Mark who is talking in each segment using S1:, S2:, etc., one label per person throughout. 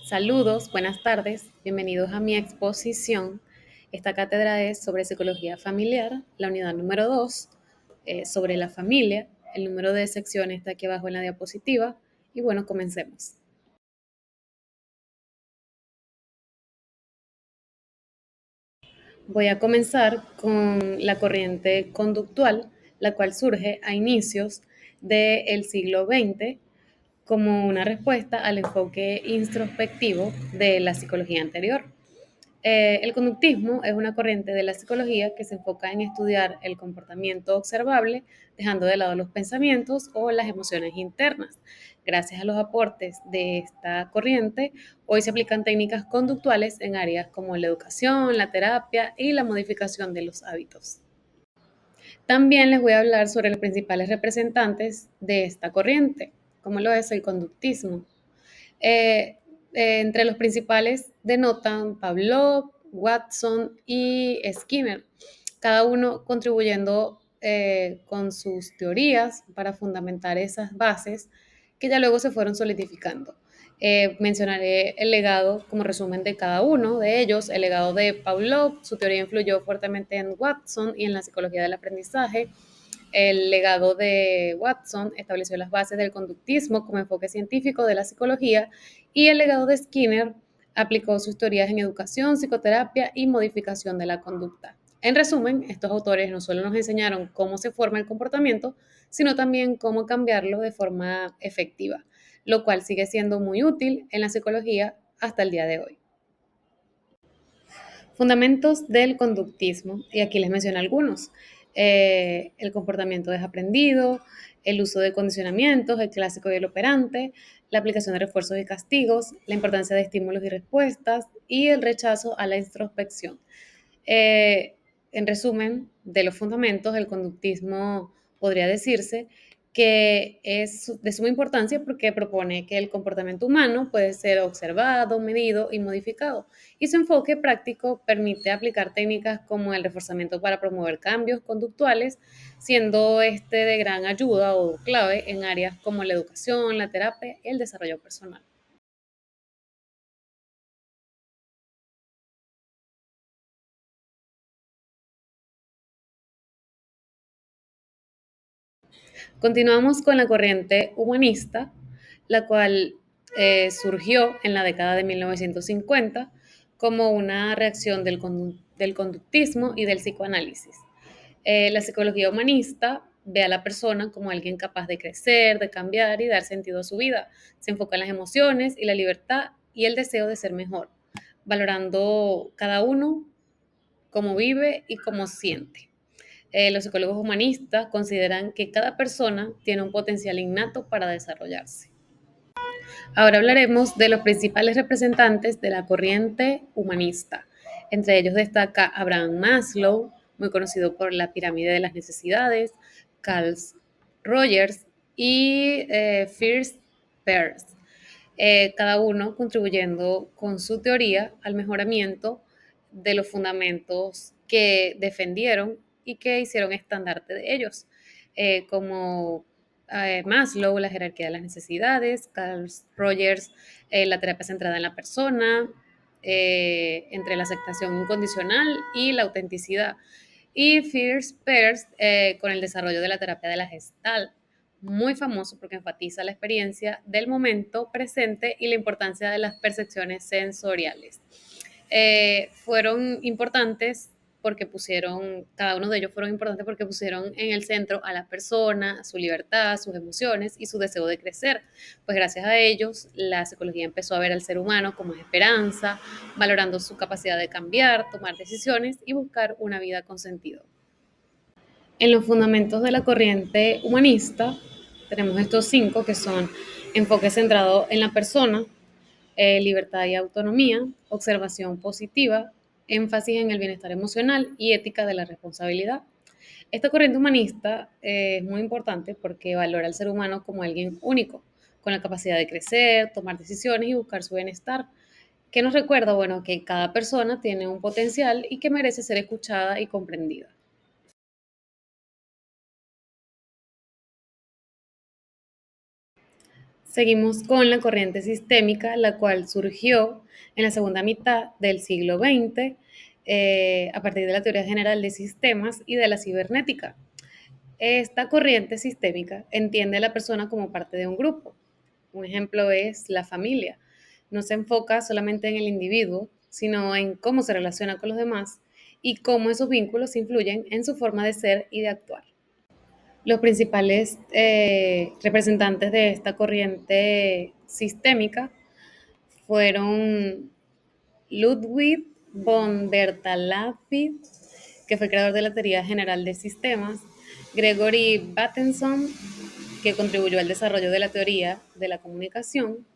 S1: Saludos, buenas tardes, bienvenidos a mi exposición. Esta cátedra es sobre psicología familiar, la unidad número 2, sobre la familia. El número de secciones está aquí abajo en la diapositiva. Y bueno, comencemos. Voy a comenzar con la corriente conductual, la cual surge a inicios del siglo XX como una respuesta al enfoque introspectivo de la psicología anterior. El conductismo es una corriente de la psicología que se enfoca en estudiar el comportamiento observable, dejando de lado los pensamientos o las emociones internas. Gracias a los aportes de esta corriente, hoy se aplican técnicas conductuales en áreas como la educación, la terapia y la modificación de los hábitos. También les voy a hablar sobre los principales representantes de esta corriente, como lo es el conductismo. Eh, Entre los principales denotan Pavlov, Watson y Skinner, cada uno contribuyendo con sus teorías para fundamentar esas bases que ya luego se fueron solidificando. Mencionaré el legado como resumen de cada uno de ellos. El legado de Pavlov, su teoría influyó fuertemente en Watson y en la psicología del aprendizaje. El legado de Watson estableció las bases del conductismo como enfoque científico de la psicología y el legado de Skinner aplicó sus teorías en educación, psicoterapia y modificación de la conducta. En resumen, estos autores no solo nos enseñaron cómo se forma el comportamiento, sino también cómo cambiarlo de forma efectiva, lo cual sigue siendo muy útil en la psicología hasta el día de hoy. Fundamentos del conductismo, y aquí les menciono algunos. El comportamiento desaprendido, el uso de condicionamientos, el clásico y el operante, la aplicación de refuerzos y castigos, la importancia de estímulos y respuestas y el rechazo a la introspección. Eh, en resumen, de los fundamentos, el conductismo podría decirse que es de suma importancia porque propone que el comportamiento humano puede ser observado, medido y modificado. Y su enfoque práctico permite aplicar técnicas como el reforzamiento para promover cambios conductuales, siendo este de gran ayuda o clave en áreas como la educación, la terapia y el desarrollo personal. Continuamos con la corriente humanista, la cual surgió en la década de 1950 como una reacción del conductismo y del psicoanálisis. La psicología humanista ve a la persona como alguien capaz de crecer, de cambiar y dar sentido a su vida. Se enfoca en las emociones y la libertad y el deseo de ser mejor, valorando cada uno cómo vive y cómo siente. Los psicólogos humanistas consideran que cada persona tiene un potencial innato para desarrollarse. Ahora hablaremos de los principales representantes de la corriente humanista. Entre ellos destaca Abraham Maslow, muy conocido por la pirámide de las necesidades, Carl Rogers y Fritz Perls, cada uno contribuyendo con su teoría al mejoramiento de los fundamentos que defendieron y que hicieron estandarte de ellos, como Maslow, la jerarquía de las necesidades, Carl Rogers, la terapia centrada en la persona, entre la aceptación incondicional y la autenticidad, y Fierce Peirce con el desarrollo de la terapia de la Gestalt, muy famoso porque enfatiza la experiencia del momento presente y la importancia de las percepciones sensoriales. Fueron importantes porque pusieron, cada uno de ellos fueron importantes porque pusieron en el centro a la persona, su libertad, sus emociones y su deseo de crecer. Pues gracias a ellos, la psicología empezó a ver al ser humano como esperanza, valorando su capacidad de cambiar, tomar decisiones y buscar una vida con sentido. En los fundamentos de la corriente humanista tenemos estos cinco que son enfoque centrado en la persona, libertad y autonomía, observación positiva, énfasis en el bienestar emocional y ética de la responsabilidad. Esta corriente humanista es muy importante porque valora al ser humano como alguien único, con la capacidad de crecer, tomar decisiones y buscar su bienestar. Que nos recuerda, bueno, que cada persona tiene un potencial y que merece ser escuchada y comprendida. Seguimos con la corriente sistémica, la cual surgió en la segunda mitad del siglo XX a partir de la teoría general de sistemas y de la cibernética. Esta corriente sistémica entiende a la persona como parte de un grupo. Un ejemplo es la familia. No se enfoca solamente en el individuo, sino en cómo se relaciona con los demás y cómo esos vínculos influyen en su forma de ser y de actuar. Los principales representantes de esta corriente sistémica fueron Ludwig von der Thalafit, que fue el creador de la teoría general de sistemas, Gregory Bateson, que contribuyó al desarrollo de la teoría de la comunicación,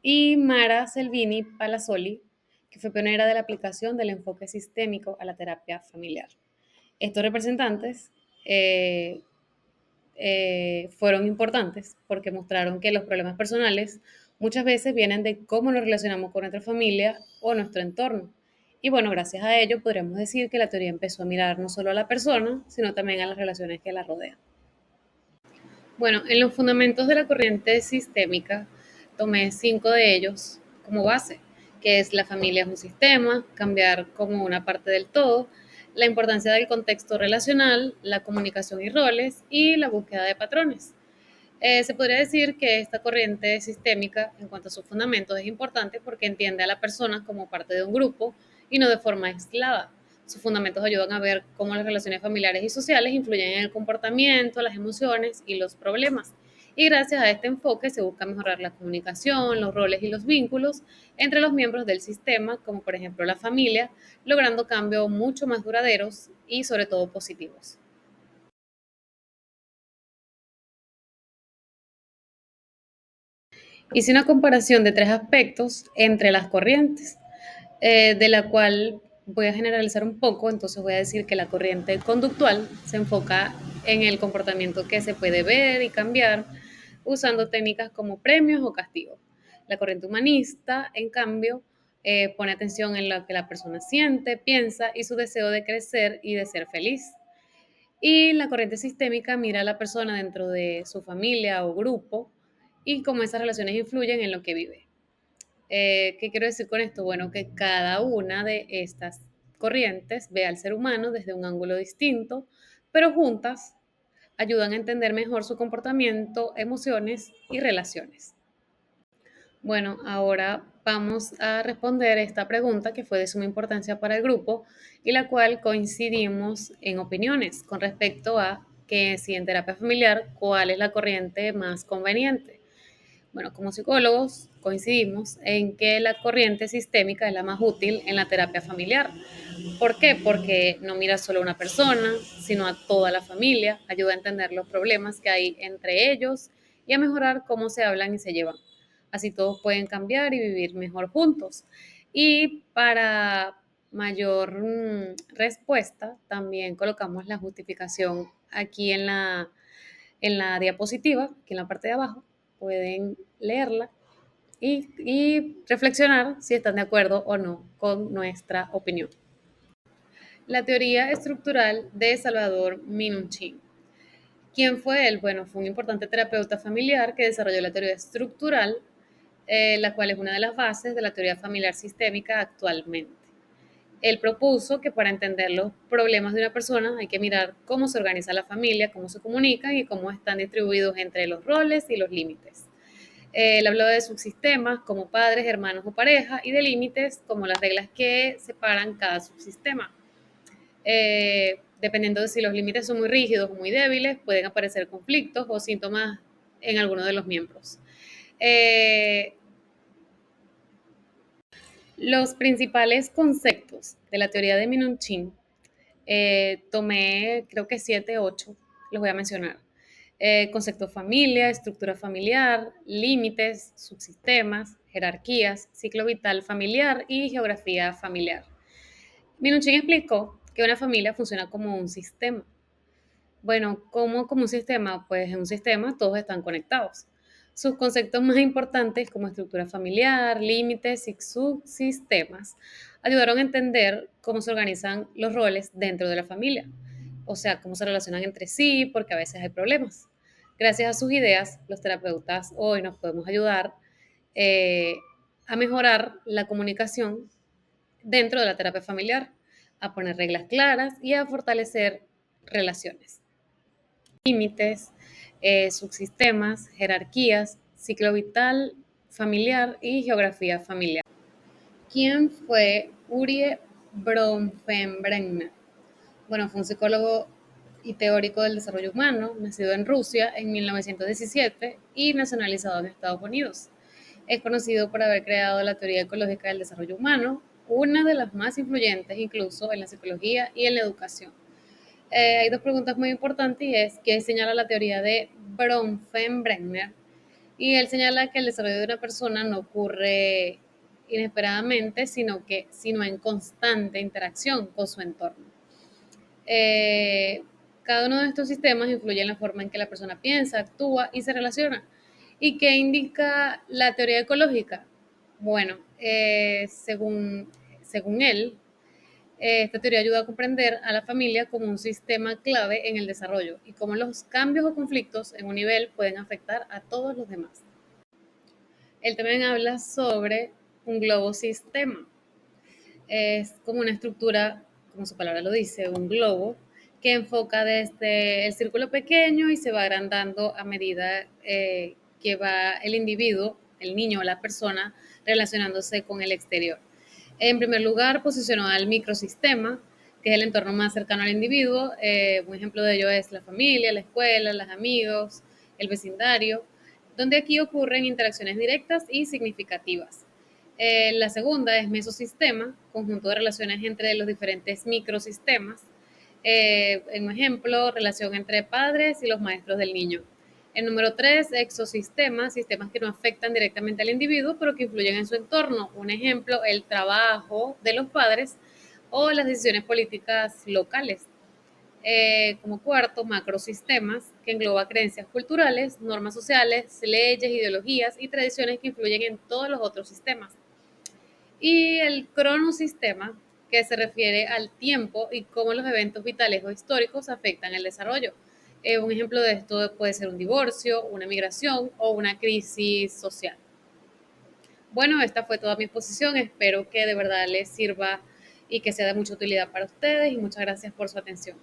S1: y Mara Selvini Palazzoli, que fue pionera de la aplicación del enfoque sistémico a la terapia familiar. Estos representantes fueron importantes porque mostraron que los problemas personales muchas veces vienen de cómo nos relacionamos con nuestra familia o nuestro entorno. Y bueno, gracias a ello podríamos decir que la teoría empezó a mirar no solo a la persona, sino también a las relaciones que la rodean. Bueno, en los fundamentos de la corriente sistémica tomé 5 de ellos como base, que es la familia es un sistema, cambiar como una parte del todo, la importancia del contexto relacional, la comunicación y roles y la búsqueda de patrones. Se podría decir que esta corriente sistémica, en cuanto a sus fundamentos, es importante porque entiende a la persona como parte de un grupo y no de forma aislada. Sus fundamentos ayudan a ver cómo las relaciones familiares y sociales influyen en el comportamiento, las emociones y los problemas. Y gracias a este enfoque se busca mejorar la comunicación, los roles y los vínculos entre los miembros del sistema, como por ejemplo la familia, logrando cambios mucho más duraderos y sobre todo positivos. Hice una comparación de 3 aspectos entre las corrientes, de la cual voy a generalizar un poco, entonces voy a decir que la corriente conductual se enfoca en el comportamiento que se puede ver y cambiar usando técnicas como premios o castigos. La corriente humanista, en cambio, pone atención en lo que la persona siente, piensa y su deseo de crecer y de ser feliz. Y la corriente sistémica mira a la persona dentro de su familia o grupo y cómo esas relaciones influyen en lo que vive. ¿Qué quiero decir con esto? Bueno, que cada una de estas corrientes ve al ser humano desde un ángulo distinto, pero juntas ayudan a entender mejor su comportamiento, emociones y relaciones. Bueno, ahora vamos a responder esta pregunta que fue de suma importancia para el grupo y la cual coincidimos en opiniones con respecto a que si en terapia familiar, ¿cuál es la corriente más conveniente? Bueno, como psicólogos coincidimos en que la corriente sistémica es la más útil en la terapia familiar. ¿Por qué? Porque no mira solo a una persona, sino a toda la familia, ayuda a entender los problemas que hay entre ellos y a mejorar cómo se hablan y se llevan. Así todos pueden cambiar y vivir mejor juntos. Y para mayor respuesta, también colocamos la justificación aquí en la diapositiva, aquí en la parte de abajo. Pueden leerla y reflexionar si están de acuerdo o no con nuestra opinión. La teoría estructural de Salvador Minuchin. ¿Quién fue él? Bueno, fue un importante terapeuta familiar que desarrolló la teoría estructural, la cual es una de las bases de la teoría familiar sistémica actualmente. Él propuso que para entender los problemas de una persona hay que mirar cómo se organiza la familia, cómo se comunican y cómo están distribuidos entre los roles y los límites. Él habló de subsistemas como padres, hermanos o pareja y de límites como las reglas que separan cada subsistema. Dependiendo de si los límites son muy rígidos o muy débiles, pueden aparecer conflictos o síntomas en alguno de los miembros. Eh, los principales conceptos de la teoría de Minuchin, tomé creo que 7, 8, los voy a mencionar. Concepto familia, estructura familiar, límites, subsistemas, jerarquías, ciclo vital familiar y geografía familiar. Minuchin explicó que una familia funciona como un sistema. Bueno, ¿cómo como un sistema? Pues en un sistema todos están conectados. Sus conceptos más importantes como estructura familiar, límites y subsistemas ayudaron a entender cómo se organizan los roles dentro de la familia, o sea, cómo se relacionan entre sí, porque a veces hay problemas. Gracias a sus ideas, los terapeutas hoy nos podemos ayudar eh, a mejorar la comunicación dentro de la terapia familiar, a poner reglas claras y a fortalecer relaciones, límites, subsistemas, jerarquías, ciclo vital familiar y geografía familiar. ¿Quién fue Urie Bronfenbrenner? Bueno, fue un psicólogo y teórico del desarrollo humano, nacido en Rusia en 1917 y nacionalizado en Estados Unidos. Es conocido por haber creado la teoría ecológica del desarrollo humano, una de las más influyentes incluso en la psicología y en la educación. Hay dos preguntas muy importantes y es que señala la teoría de Bronfenbrenner y él señala que el desarrollo de una persona no ocurre inesperadamente, sino en constante interacción con su entorno. Eh, Cada uno de estos sistemas influye en la forma en que la persona piensa, actúa y se relaciona. ¿Y qué indica la teoría ecológica? Bueno, según él, esta teoría ayuda a comprender a la familia como un sistema clave en el desarrollo y cómo los cambios o conflictos en un nivel pueden afectar a todos los demás. Él también habla sobre un globo sistema. Es como una estructura, como su palabra lo dice, un globo que enfoca desde el círculo pequeño y se va agrandando a medida que va el individuo, el niño o la persona relacionándose con el exterior. En primer lugar, posicionó al microsistema, que es el entorno más cercano al individuo. Un ejemplo de ello es la familia, la escuela, los amigos, el vecindario, donde aquí ocurren interacciones directas y significativas. La segunda es mesosistema, conjunto de relaciones entre los diferentes microsistemas. En un ejemplo, relación entre padres y los maestros del niño. El número 3, exosistemas, sistemas que no afectan directamente al individuo, pero que influyen en su entorno. Un ejemplo, el trabajo de los padres o las decisiones políticas locales. Como cuarto, macrosistemas, que engloba creencias culturales, normas sociales, leyes, ideologías y tradiciones que influyen en todos los otros sistemas. Y el cronosistema, que se refiere al tiempo y cómo los eventos vitales o históricos afectan el desarrollo. Un ejemplo de esto puede ser un divorcio, una migración o una crisis social. Bueno, esta fue toda mi exposición. Espero que de verdad les sirva y que sea de mucha utilidad para ustedes y muchas gracias por su atención.